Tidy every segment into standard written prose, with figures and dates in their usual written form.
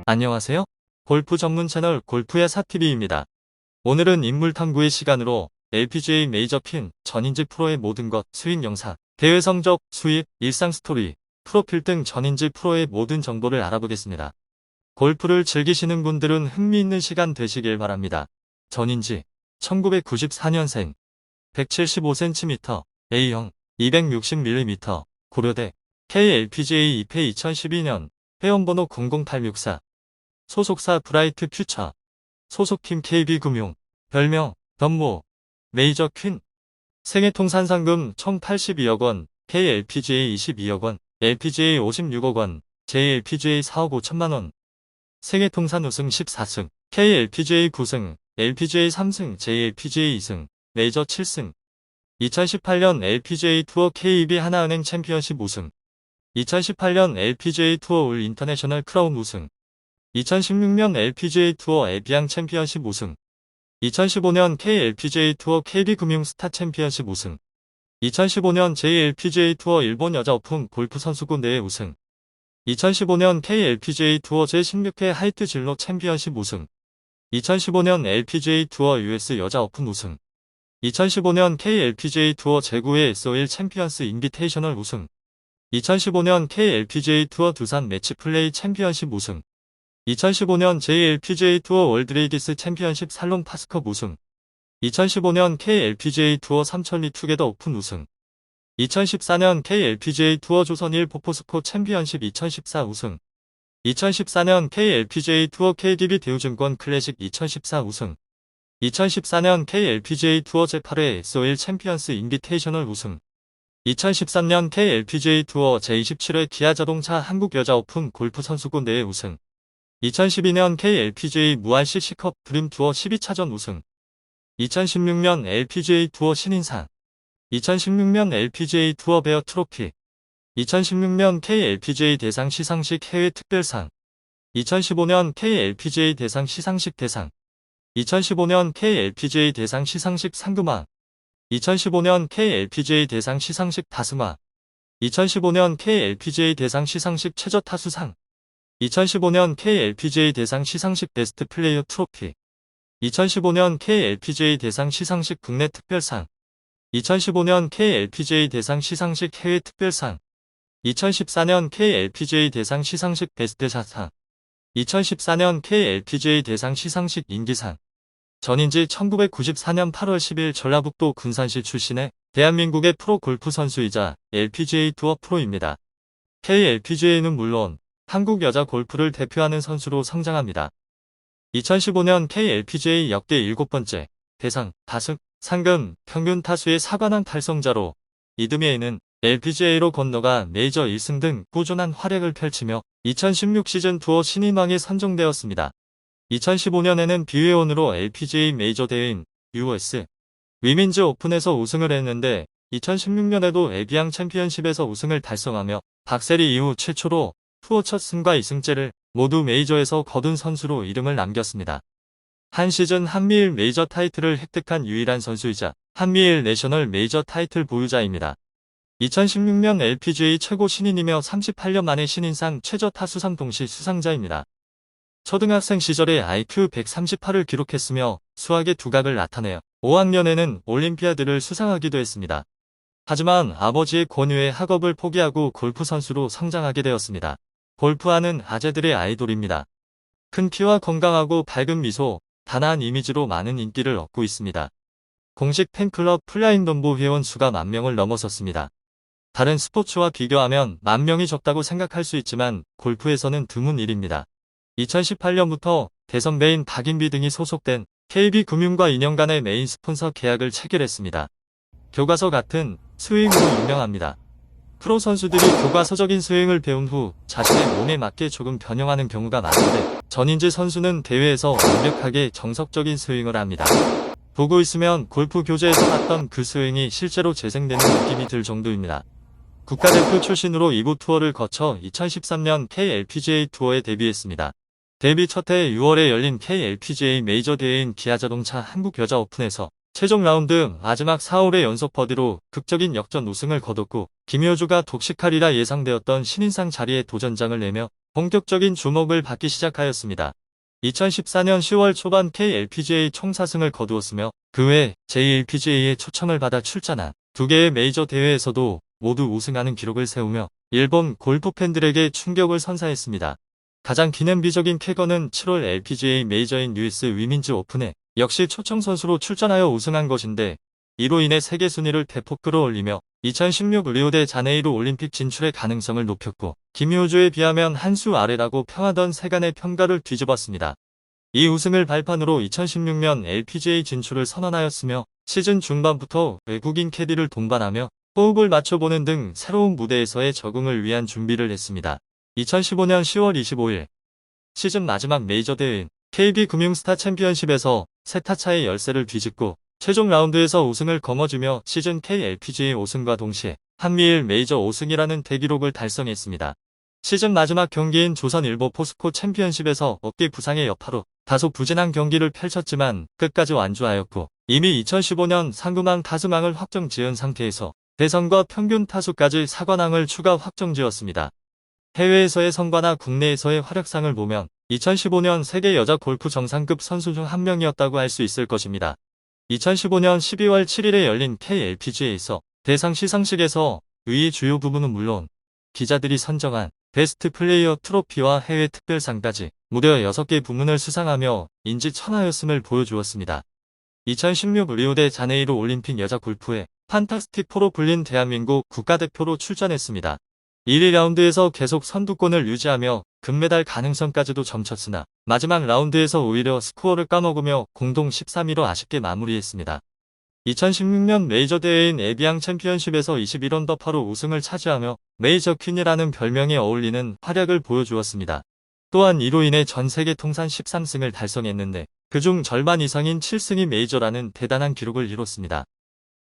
안녕하세요. 골프 전문 채널 골프의 사TV입니다. 오늘은 인물 탐구의 시간으로 LPGA 메이저 핀, 전인지 프로의 모든 것, 스윙 영상, 대회 성적, 수입, 일상 스토리, 프로필 등 전인지 프로의 모든 정보를 알아보겠습니다. 골프를 즐기시는 분들은 흥미있는 시간 되시길 바랍니다. 전인지, 1994년생, 175cm, A형, 260mm, 고려대, KLPGA 2패 2012년, 회원번호 00864, 소속사 브라이트 퓨처, 소속팀 KB금융, 별명, 덤모, 메이저 퀸, 생애 통산 상금 1082억 원, KLPGA 22억 원, LPGA 56억 원, JLPGA 4억 5천만 원, 생애 통산 우승 14승, KLPGA 9승, LPGA 3승, JLPGA 2승, 메이저 7승, 2018년 LPGA 투어 KEB 하나은행 챔피언십 우승, 2018년 LPGA 투어 올 인터내셔널 크라운 우승, 2016년 LPGA 투어 에비앙 챔피언십 우승, 2015년 KLPGA 투어 KB금융 스타 챔피언십 우승, 2015년 JLPGA 투어 일본 여자 오픈 골프 선수권 대회 우승, 2015년 KLPGA 투어 제16회 하이트 진로 챔피언십 우승, 2015년 LPGA 투어 US 여자 오픈 우승, 2015년 KLPGA 투어 제9회 SOL 챔피언스 인비테이셔널 우승, 2015년 KLPGA 투어 두산 매치플레이 챔피언십 우승, 2015년 JLPGA 투어 월드레이디스 챔피언십 살롬 파스컵 우승, 2015년 KLPGA 투어 삼천리 투게더 오픈 우승, 2014년 KLPGA 투어 조선일 포포스코 챔피언십 2014 우승, 2014년 KLPGA 투어 KDB 대우증권 클래식 2014 우승, 2014년 KLPGA 투어 제8회 SOL 챔피언스 인비테이셔널 우승, 2013년 KLPGA 투어 제27회 기아자동차 한국 여자 오픈 골프 선수권 대회 우승, 2012년 KLPGA 무한 CC컵 드림 투어 12차전 우승, 2016년 LPGA 투어 신인상, 2016년 LPGA 투어 베어 트로피, 2016년 KLPGA 대상 시상식 해외 특별상, 2015년 KLPGA 대상 시상식 대상, 2015년 KLPGA 대상 시상식 상금왕, 2015년 KLPGA 대상 시상식 다승왕, 2015년 KLPGA 대상 시상식 최저 타수상, 2015년 KLPGA 대상 시상식 베스트 플레이어 트로피, 2015년 KLPGA 대상 시상식 국내 특별상, 2015년 KLPGA 대상 시상식 해외 특별상, 2014년 KLPGA 대상 시상식 베스트 샷상, 2014년 KLPGA 대상 시상식 인기상. 전인지 1994년 8월 10일 전라북도 군산시 출신의 대한민국의 프로 골프 선수이자 LPGA 투어 프로입니다. KLPGA는 물론 한국 여자 골프를 대표하는 선수로 성장합니다. 2015년 KLPGA 역대 7번째 대상, 다승, 상금, 평균 타수의 4관왕 달성자로 이듬해에는 LPGA로 건너가 메이저 1승 등 꾸준한 활약을 펼치며 2016 시즌 투어 신인왕에 선정되었습니다. 2015년에는 비회원으로 LPGA 메이저 대회인 US 위민즈 오픈에서 우승을 했는데 2016년에도 에비앙 챔피언십에서 우승을 달성하며 박세리 이후 최초로 투어 첫 승과 2승째를 모두 메이저에서 거둔 선수로 이름을 남겼습니다. 한 시즌 한미일 메이저 타이틀을 획득한 유일한 선수이자 한미일 내셔널 메이저 타이틀 보유자입니다. 2016년 LPGA 최고 신인이며 38년 만에 신인상 최저 타수상 동시 수상자입니다. 초등학생 시절에 IQ 138을 기록했으며 수학의 두각을 나타내어 5학년에는 올림피아드를 수상하기도 했습니다. 하지만 아버지의 권유에 학업을 포기하고 골프 선수로 성장하게 되었습니다. 골프하는 아재들의 아이돌입니다. 큰 키와 건강하고 밝은 미소, 단아한 이미지로 많은 인기를 얻고 있습니다. 공식 팬클럽 플라잉덤보 회원 수가 10,000명을 넘어섰습니다. 다른 스포츠와 비교하면 10,000명이 적다고 생각할 수 있지만 골프에서는 드문 일입니다. 2018년부터 대선배인 박인비 등이 소속된 KB금융과 2년간의 메인 스폰서 계약을 체결했습니다. 교과서 같은 스윙으로 유명합니다. 프로 선수들이 교과서적인 스윙을 배운 후 자신의 몸에 맞게 조금 변형하는 경우가 많은데 전인지 선수는 대회에서 완벽하게 정석적인 스윙을 합니다. 보고 있으면 골프 교재에서 봤던 그 스윙이 실제로 재생되는 느낌이 들 정도입니다. 국가대표 출신으로 2부 투어를 거쳐 2013년 KLPGA 투어에 데뷔했습니다. 데뷔 첫해 6월에 열린 KLPGA 메이저 대회인 기아자동차 한국 여자 오픈에서 최종 라운드 마지막 4홀의 연속 버디로 극적인 역전 우승을 거뒀고 김효주가 독식하리라 예상되었던 신인상 자리에 도전장을 내며 본격적인 주목을 받기 시작하였습니다. 2014년 10월 초반 KLPGA 총사승을 거두었으며 그 외 JLPGA의 초청을 받아 출전한 두 개의 메이저 대회에서도 모두 우승하는 기록을 세우며 일본 골프 팬들에게 충격을 선사했습니다. 가장 기념비적인 쾌거는 7월 LPGA 메이저인 US 위민즈 오픈에 역시 초청 선수로 출전하여 우승한 것인데 이로 인해 세계 순위를 대폭 끌어올리며 2016 리오데 자네이루 올림픽 진출의 가능성을 높였고 김효주에 비하면 한 수 아래라고 평하던 세간의 평가를 뒤집었습니다. 이 우승을 발판으로 2016년 LPGA 진출을 선언하였으며 시즌 중반부터 외국인 캐디를 동반하며 호흡을 맞춰보는 등 새로운 무대에서의 적응을 위한 준비를 했습니다. 2015년 10월 25일 시즌 마지막 메이저 대회인 KB금융스타 챔피언십에서 세타차의 열세를 뒤집고 최종 라운드에서 우승을 거머쥐며 시즌 KLPGA 우승과 동시에 한미일 메이저 5승이라는 대기록을 달성했습니다. 시즌 마지막 경기인 조선일보 포스코 챔피언십에서 어깨 부상의 여파로 다소 부진한 경기를 펼쳤지만 끝까지 완주하였고 이미 2015년 상금왕 타수망을 확정지은 상태에서 대선과 평균 타수까지 4관왕을 추가 확정지었습니다. 해외에서의 성과나 국내에서의 활약상을 보면 2015년 세계 여자 골프 정상급 선수 중 한 명이었다고 할 수 있을 것입니다. 2015년 12월 7일에 열린 KLPGA에서 대상 시상식에서 의 주요 부분은 물론 기자들이 선정한 베스트 플레이어 트로피와 해외 특별상까지 무려 6개 부문을 수상하며 인지천하였음을 보여주었습니다. 2016 리오데 자네이루 올림픽 여자 골프에 판타스틱 4로 불린 대한민국 국가대표로 출전했습니다. 1위 라운드에서 계속 선두권을 유지하며 금메달 가능성까지도 점쳤으나 마지막 라운드에서 오히려 스코어를 까먹으며 공동 13위로 아쉽게 마무리했습니다. 2016년 메이저 대회인 에비앙 챔피언십에서 21언더파로 우승을 차지하며 메이저 퀸이라는 별명에 어울리는 활약을 보여주었습니다. 또한 이로 인해 전 세계 통산 13승을 달성했는데 그중 절반 이상인 7승이 메이저라는 대단한 기록을 이뤘습니다.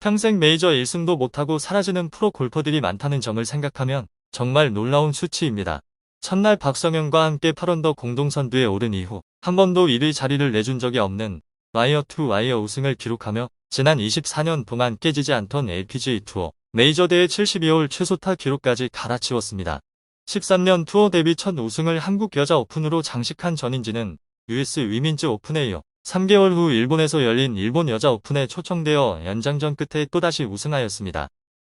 평생 메이저 1승도 못하고 사라지는 프로 골퍼들이 많다는 점을 생각하면 정말 놀라운 수치입니다. 첫날 박성현과 함께 8언더 공동선두에 오른 이후 한 번도 1위 자리를 내준 적이 없는 와이어 투 와이어 우승을 기록하며 지난 24년 동안 깨지지 않던 LPGA 투어 메이저 대회 72홀 최소타 기록까지 갈아치웠습니다. 13년 투어 데뷔 첫 우승을 한국 여자 오픈으로 장식한 전인지는 US 위민즈 오픈에 이어 3개월 후 일본에서 열린 일본 여자 오픈에 초청되어 연장전 끝에 또다시 우승하였습니다.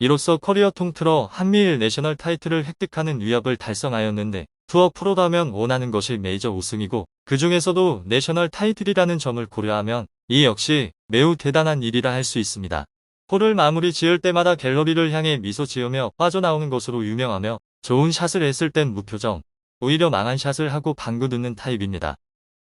이로써 커리어 통틀어 한미일 내셔널 타이틀을 획득하는 위협을 달성하였는데 투어 프로라면 원하는 것이 메이저 우승이고 그 중에서도 내셔널 타이틀이라는 점을 고려하면 이 역시 매우 대단한 일이라 할 수 있습니다. 홀을 마무리 지을 때마다 갤러리를 향해 미소 지으며 빠져나오는 것으로 유명하며 좋은 샷을 했을 땐 무표정, 오히려 망한 샷을 하고 방구 넣는 타입입니다.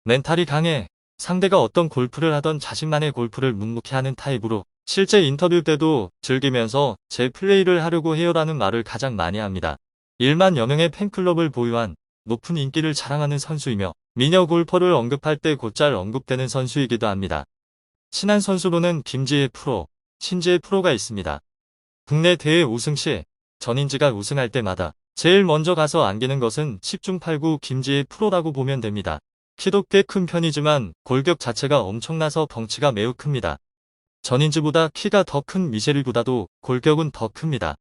멘탈이 강해 상대가 어떤 골프를 하던 자신만의 골프를 묵묵히 하는 타입으로 실제 인터뷰 때도 즐기면서 제 플레이를 하려고 해요라는 말을 가장 많이 합니다. 1만여 명의 팬클럽을 보유한 높은 인기를 자랑하는 선수이며 미녀 골퍼를 언급할 때 곧잘 언급되는 선수이기도 합니다. 친한 선수로는 김지혜 프로, 신지혜 프로가 있습니다. 국내 대회 우승 시 전인지가 우승할 때마다 제일 먼저 가서 안기는 것은 10중 8구 김지혜 프로라고 보면 됩니다. 키도 꽤 큰 편이지만 골격 자체가 엄청나서 덩치가 매우 큽니다. 전인지보다 키가 더 큰 미셸이보다도 골격은 더 큽니다.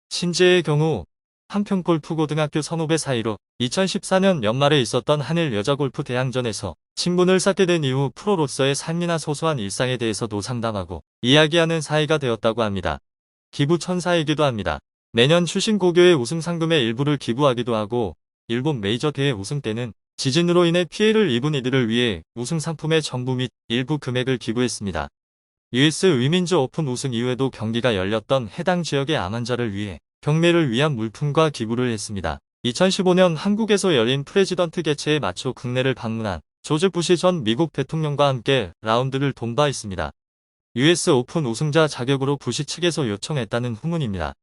신지혜의 경우 한평골프고등학교 선후배 사이로 2014년 연말에 있었던 한일 여자골프 대항전에서 친분을 쌓게 된 이후 프로로서의 삶이나 소소한 일상에 대해서도 상담하고 이야기하는 사이가 되었다고 합니다. 기부 천사이기도 합니다. 매년 출신 고교의 우승 상금의 일부를 기부하기도 하고 일본 메이저 대회 우승 때는 지진으로 인해 피해를 입은 이들을 위해 우승 상품의 전부 및 일부 금액을 기부했습니다. US 위민즈 오픈 우승 이후에도 경기가 열렸던 해당 지역의 암 환자를 위해 경매를 위한 물품과 기부를 했습니다. 2015년 한국에서 열린 프레지던트 개최에 맞춰 국내를 방문한 조지 부시 전 미국 대통령과 함께 라운드를 돈 바 있습니다. US 오픈 우승자 자격으로 부시 측에서 요청했다는 후문입니다.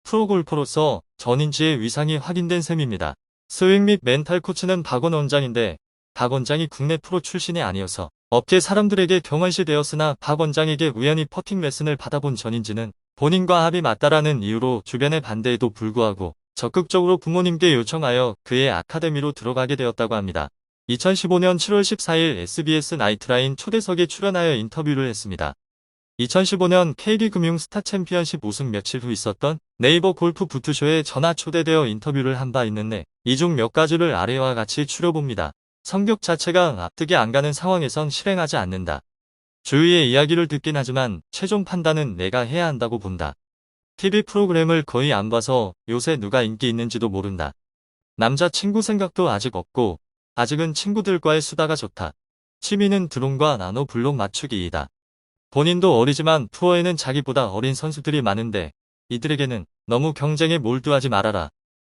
프로골퍼로서 전인지의 위상이 확인된 셈입니다. 스윙 및 멘탈 코치는 박원 원장인데 박 원장이 국내 프로 출신이 아니어서 업계 사람들에게 경원시 되었으나 박 원장에게 우연히 퍼팅 레슨을 받아본 전인지는 본인과 합이 맞다라는 이유로 주변의 반대에도 불구하고 적극적으로 부모님께 요청하여 그의 아카데미로 들어가게 되었다고 합니다. 2015년 7월 14일 SBS 나이트라인 초대석에 출연하여 인터뷰를 했습니다. 2015년 KB금융 스타 챔피언십 우승 며칠 후 있었던 네이버 골프 부투쇼에 전화 초대되어 인터뷰를 한 바 있는데 이 중 몇 가지를 아래와 같이 추려봅니다. 성격 자체가 납득이 안 가는 상황에선 실행하지 않는다. 주위의 이야기를 듣긴 하지만 최종 판단은 내가 해야 한다고 본다. TV 프로그램을 거의 안 봐서 요새 누가 인기 있는지도 모른다. 남자친구 생각도 아직 없고 아직은 친구들과의 수다가 좋다. 취미는 드론과 나노 블록 맞추기이다. 본인도 어리지만 투어에는 자기보다 어린 선수들이 많은데 이들에게는 너무 경쟁에 몰두하지 말아라.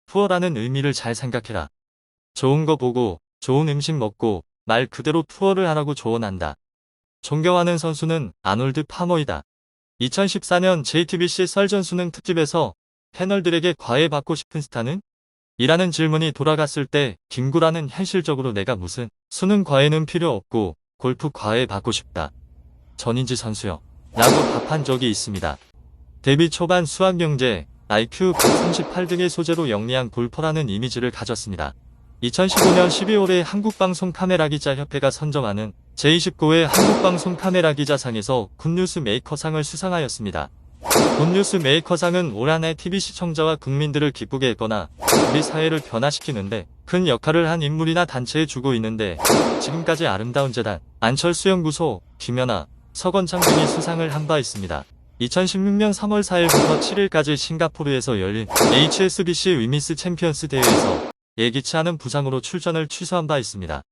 투어라는 의미를 잘 생각해라. 좋은 거 보고 좋은 음식 먹고 말 그대로 투어를 하라고 조언한다. 존경하는 선수는 아놀드 파머이다. 2014년 JTBC 썰전 수능 특집에서 패널들에게 과외 받고 싶은 스타는? 이라는 질문이 돌아갔을 때 김구라는 현실적으로 내가 무슨 수능 과외는 필요 없고 골프 과외 받고 싶다. 전인지 선수요. 라고 답한 적이 있습니다. 데뷔 초반 수학경제, IQ 138 등의 소재로 영리한 골퍼라는 이미지를 가졌습니다. 2015년 12월에 한국방송카메라기자협회가 선정하는 제29회 한국방송카메라기자상에서 굿뉴스 메이커상을 수상하였습니다. 굿뉴스 메이커상은 올 한 해 TV 시청자와 국민들을 기쁘게 했거나 우리 사회를 변화시키는데 큰 역할을 한 인물이나 단체에 주고 있는데 지금까지 아름다운 재단, 안철수연구소, 김연아, 서건창 등이 수상을 한 바 있습니다. 2016년 3월 4일부터 7일까지 싱가포르에서 열린 HSBC 위미스 챔피언스 대회에서 예기치 않은 부상으로 출전을 취소한 바 있습니다.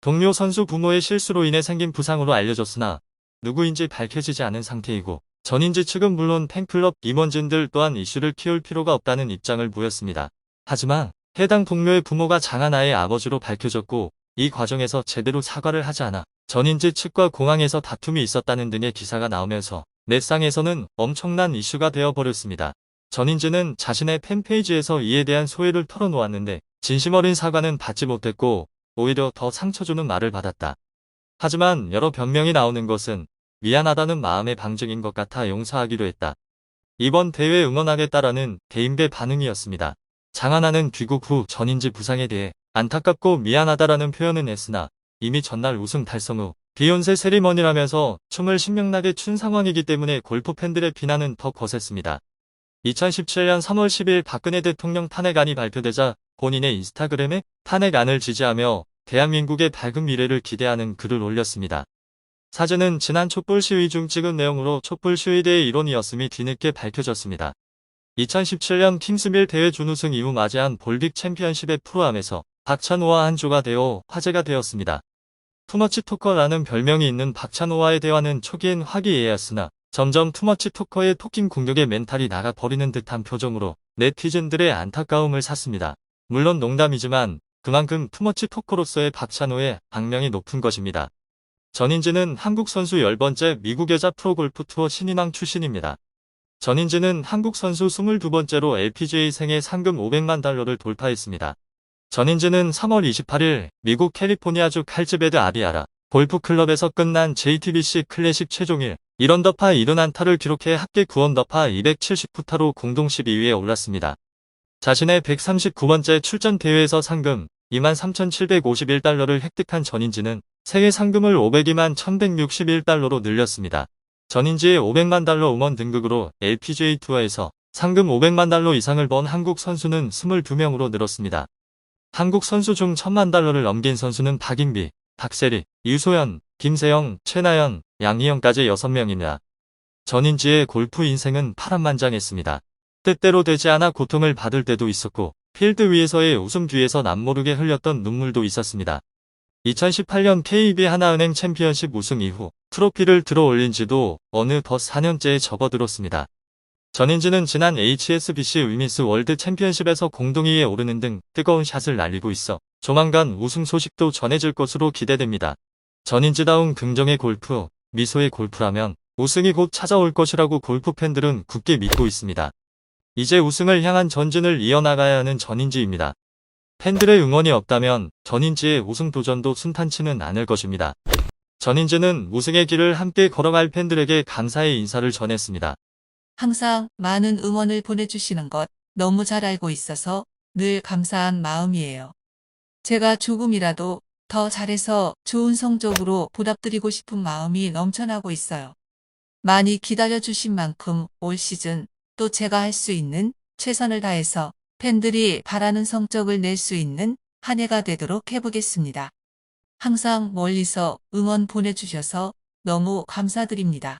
동료 선수 부모의 실수로 인해 생긴 부상으로 알려졌으나 누구인지 밝혀지지 않은 상태이고 전인지 측은 물론 팬클럽 임원진들 또한 이슈를 키울 필요가 없다는 입장을 보였습니다. 하지만 해당 동료의 부모가 장하나의 아버지로 밝혀졌고 이 과정에서 제대로 사과를 하지 않아 전인지 측과 공항에서 다툼이 있었다는 등의 기사가 나오면서 넷상에서는 엄청난 이슈가 되어버렸습니다. 전인지는 자신의 팬페이지에서 이에 대한 소회를 털어놓았는데 진심 어린 사과는 받지 못했고 오히려 더 상처주는 말을 받았다. 하지만 여러 변명이 나오는 것은 미안하다는 마음의 방증인 것 같아 용서하기로 했다. 이번 대회 응원하겠다라는 대인배 반응이었습니다. 장하나는 귀국 후 전인지 부상에 대해 안타깝고 미안하다라는 표현은 했으나 이미 전날 우승 달성 후 비욘세 세리머니라면서 춤을 신명나게 춘 상황이기 때문에 골프 팬들의 비난은 더 거셌습니다. 2017년 3월 10일 박근혜 대통령 탄핵안이 발표되자 본인의 인스타그램에 탄핵안을 지지하며 대한민국의 밝은 미래를 기대하는 글을 올렸습니다. 사진은 지난 촛불 시위 중 찍은 내용으로 촛불 시위대의 일원이었음이 뒤늦게 밝혀졌습니다. 2017년 킹스빌 대회 준우승 이후 맞이한 볼빅 챔피언십의 프로암에서 박찬호와 한조가 되어 화제가 되었습니다. 투머치 토커라는 별명이 있는 박찬호와의 대화는 초기엔 화기애애했으나 점점 투머치 토커의 토킹 공격에 멘탈이 나가버리는 듯한 표정으로 네티즌들의 안타까움을 샀습니다. 물론 농담이지만 그만큼 투머치 토커로서의 박찬호의 악명이 높은 것입니다. 전인지는 한국 선수 10번째 미국 여자 프로골프 투어 신인왕 출신입니다. 전인지는 한국 선수 22번째로 LPGA 생애 상금 $500만 돌파했습니다. 전인지는 3월 28일 미국 캘리포니아주 칼즈베드 아리아라 골프클럽에서 끝난 JTBC 클래식 최종일 1언더파 70안타를 기록해 합계 9언더파 279타로 공동 12위에 올랐습니다. 자신의 139번째 출전 대회에서 상금 $23,751를 획득한 전인지는 생애 상금을 $502만 1,161로 늘렸습니다. 전인지의 $500만 응원 등극으로 LPGA 투어에서 상금 $500만 이상을 번 한국 선수는 22명으로 늘었습니다. 한국 선수 중 $1,000만 넘긴 선수는 박인비, 박세리, 유소연, 김세영, 최나연, 양희영까지 6명입니다. 전인지의 골프 인생은 파란만장했습니다. 뜻대로 되지 않아 고통을 받을 때도 있었고 필드 위에서의 웃음 뒤에서 남모르게 흘렸던 눈물도 있었습니다. 2018년 KB 하나은행 챔피언십 우승 이후 트로피를 들어 올린 지도 어느덧 4년째에 접어들었습니다. 전인지는 지난 HSBC 위미스 월드 챔피언십에서 공동 2위에 오르는 등 뜨거운 샷을 날리고 있어 조만간 우승 소식도 전해질 것으로 기대됩니다. 전인지다운 긍정의 골프, 미소의 골프라면 우승이 곧 찾아올 것이라고 골프 팬들은 굳게 믿고 있습니다. 이제 우승을 향한 전진을 이어나가야 하는 전인지입니다. 팬들의 응원이 없다면 전인지의 우승 도전도 순탄치는 않을 것입니다. 전인지는 우승의 길을 함께 걸어갈 팬들에게 감사의 인사를 전했습니다. 항상 많은 응원을 보내주시는 것 너무 잘 알고 있어서 늘 감사한 마음이에요. 제가 조금이라도 더 잘해서 좋은 성적으로 보답드리고 싶은 마음이 넘쳐나고 있어요. 많이 기다려주신 만큼 올 시즌 또 제가 할 수 있는 최선을 다해서 팬들이 바라는 성적을 낼 수 있는 한 해가 되도록 해보겠습니다. 항상 멀리서 응원 보내주셔서 너무 감사드립니다.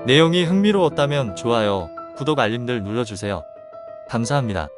내용이 흥미로웠다면 좋아요, 구독 알림들 눌러주세요. 감사합니다.